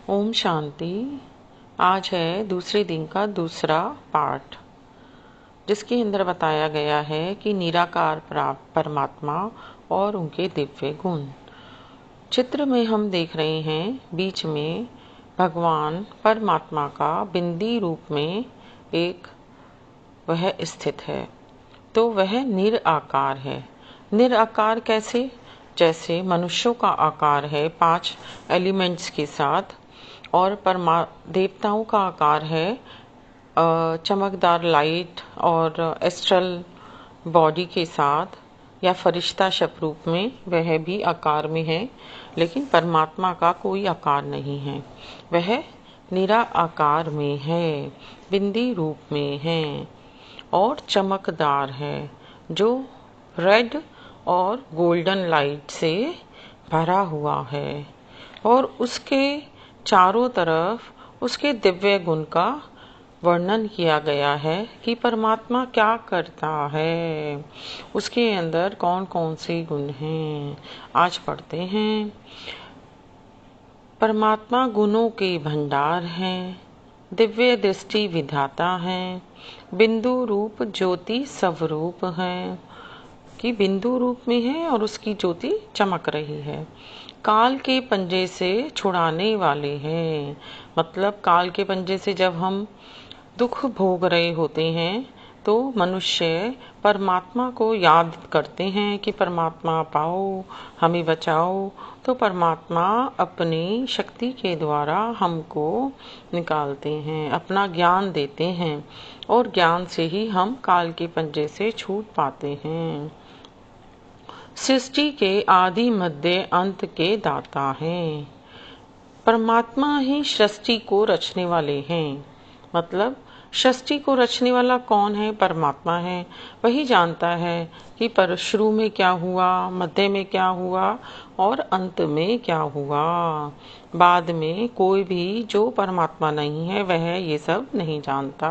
ओम शांति। आज है दूसरे दिन का दूसरा पाठ, जिसके अंदर बताया गया है कि निराकार परमात्मा और उनके दिव्य गुण। चित्र में हम देख रहे हैं, बीच में भगवान परमात्मा का बिंदी रूप में एक वह स्थित है। तो वह निराकार है। निराकार कैसे? जैसे मनुष्यों का आकार है 5 एलिमेंट्स के साथ, और देवताओं का आकार है चमकदार लाइट और एस्ट्रल बॉडी के साथ, या फरिश्ता शब्द रूप में वह भी आकार में है। लेकिन परमात्मा का कोई आकार नहीं है, वह निरा आकार में है, बिंदी रूप में है और चमकदार है, जो रेड और गोल्डन लाइट से भरा हुआ है। और उसके चारों तरफ उसके दिव्य गुण का वर्णन किया गया है कि परमात्मा क्या करता है, उसके अंदर कौन कौन से गुण हैं। आज पढ़ते हैं। परमात्मा गुणों के भंडार हैं, दिव्य दृष्टि विधाता हैं, बिंदु रूप ज्योति स्वरूप है, कि बिंदु रूप में है और उसकी ज्योति चमक रही है। काल के पंजे से छुड़ाने वाले हैं, मतलब काल के पंजे से जब हम दुख भोग रहे होते हैं तो मनुष्य परमात्मा को याद करते हैं कि परमात्मा पाओ, हमें बचाओ। तो परमात्मा अपनी शक्ति के द्वारा हमको निकालते हैं, अपना ज्ञान देते हैं, और ज्ञान से ही हम काल के पंजे से छूट पाते हैं। सृष्टि के आदि मध्य अंत के दाता हैं। परमात्मा ही सृष्टि को रचने वाले हैं। मतलब सृष्टि को रचने वाला कौन है? परमात्मा है। वही जानता है कि पर शुरू में क्या हुआ, मध्य में क्या हुआ और अंत में क्या हुआ। बाद में कोई भी जो परमात्मा नहीं है वह ये सब नहीं जानता।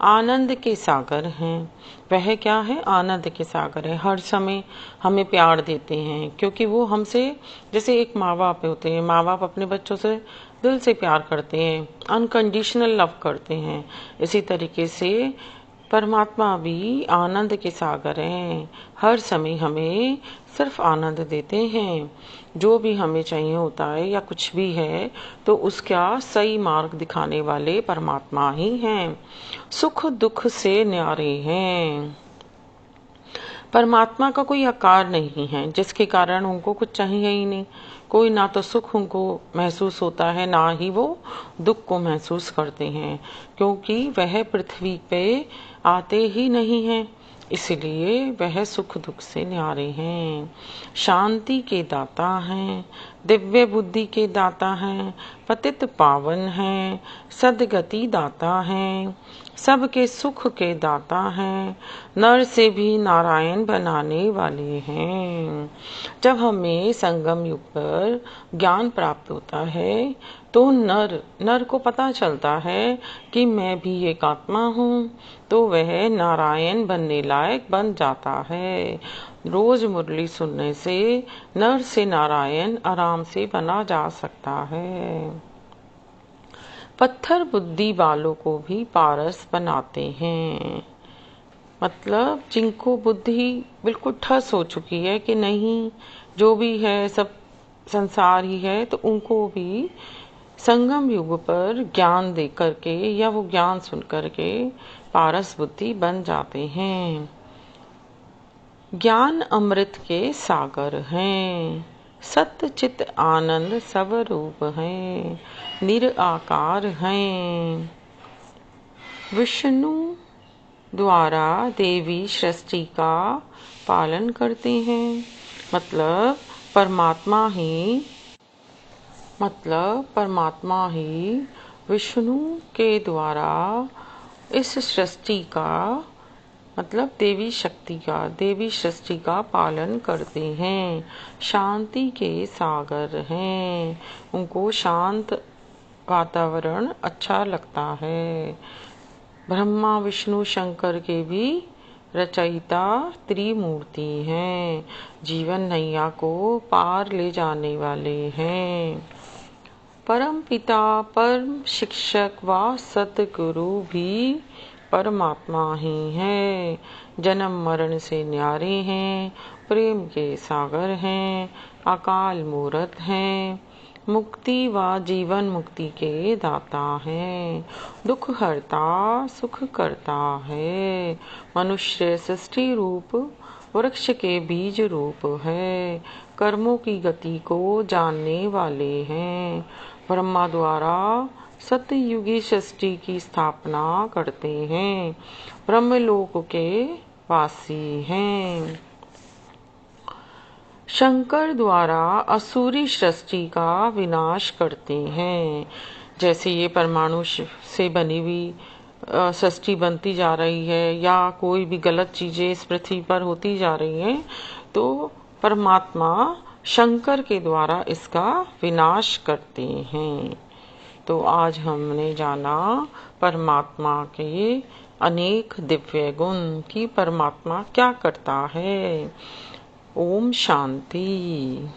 आनंद के सागर हैं। वह क्या है? आनंद के सागर है। हर समय हमें प्यार देते हैं, क्योंकि वो हमसे, जैसे एक माँ बाप होते हैं, माँ बाप अपने बच्चों से दिल से प्यार करते हैं, अनकंडीशनल लव करते हैं। इसी तरीके से परमात्मा भी आनंद के सागर हैं। हर समय हमें सिर्फ आनंद देते हैं। जो भी हमें चाहिए होता है या कुछ भी है तो उसका सही मार्ग दिखाने वाले परमात्मा ही हैं। सुख दुख से न्यारे हैं। परमात्मा का कोई आकार नहीं है जिसके कारण उनको कुछ चाहिए ही नहीं। कोई ना तो सुख उनको महसूस होता है, ना ही वो दुख को महसूस करते हैं, क्योंकि वह पृथ्वी पे आते ही नहीं हैं। इसलिए वह सुख दुख से न्यारे हैं। शांति के दाता हैं, दिव्य बुद्धि के दाता हैं, पतित पावन हैं, सदगति दाता हैं, सबके सुख के दाता हैं, नर से भी नारायण बनाने वाले हैं। जब हमें संगम युग पर ज्ञान प्राप्त होता है तो नर को पता चलता है कि मैं भी एक आत्मा हूँ, तो वह नारायण बनने लायक बन जाता है। रोज मुरली सुनने से नर से नारायण आराम से बना जा सकता है। पत्थर बुद्धि वालों को भी पारस बनाते हैं। मतलब जिनको बुद्धि बिल्कुल ठस हो चुकी है कि नहीं, जो भी है सब संसार ही है, तो उनको भी संगम युग पर ज्ञान दे करके या वो ज्ञान सुन करके पारस बुद्धि बन जाते हैं। ज्ञान अमृत के सागर हैं, सत्य चित आनंद स्वरूप हैं, निराकार हैं। विष्णु द्वारा देवी सृष्टि का पालन करते हैं। मतलब परमात्मा ही विष्णु के द्वारा इस सृष्टि का, मतलब देवी सृष्टि का पालन करते हैं। शांति के सागर हैं, उनको शांत वातावरण अच्छा लगता है। ब्रह्मा विष्णु शंकर के भी रचयिता त्रिमूर्ति हैं, जीवन नैया को पार ले जाने वाले हैं। परम पिता परम शिक्षक व सतगुरु भी परमात्मा ही है। जन्म मरण से न्यारे हैं, प्रेम के सागर हैं, अकाल मूरत हैं, मुक्ति व जीवन मुक्ति के दाता हैं, दुख हरता सुख करता है। मनुष्य सृष्टि रूप वृक्ष के बीज रूप है, कर्मों की गति को जानने वाले हैं। ब्रह्मा द्वारा सतयुगी सृष्टि की स्थापना करते हैं, ब्रह्मलोक के वासी हैं। शंकर द्वारा असुरी सृष्टि का विनाश करते हैं। जैसे ये परमाणु से बनी हुई सृष्टि बनती जा रही है या कोई भी गलत चीजें इस पृथ्वी पर होती जा रही हैं, तो परमात्मा शंकर के द्वारा इसका विनाश करते हैं। तो आज हमने जाना परमात्मा के अनेक दिव्य गुण कि परमात्मा क्या करता है। ओम शांति।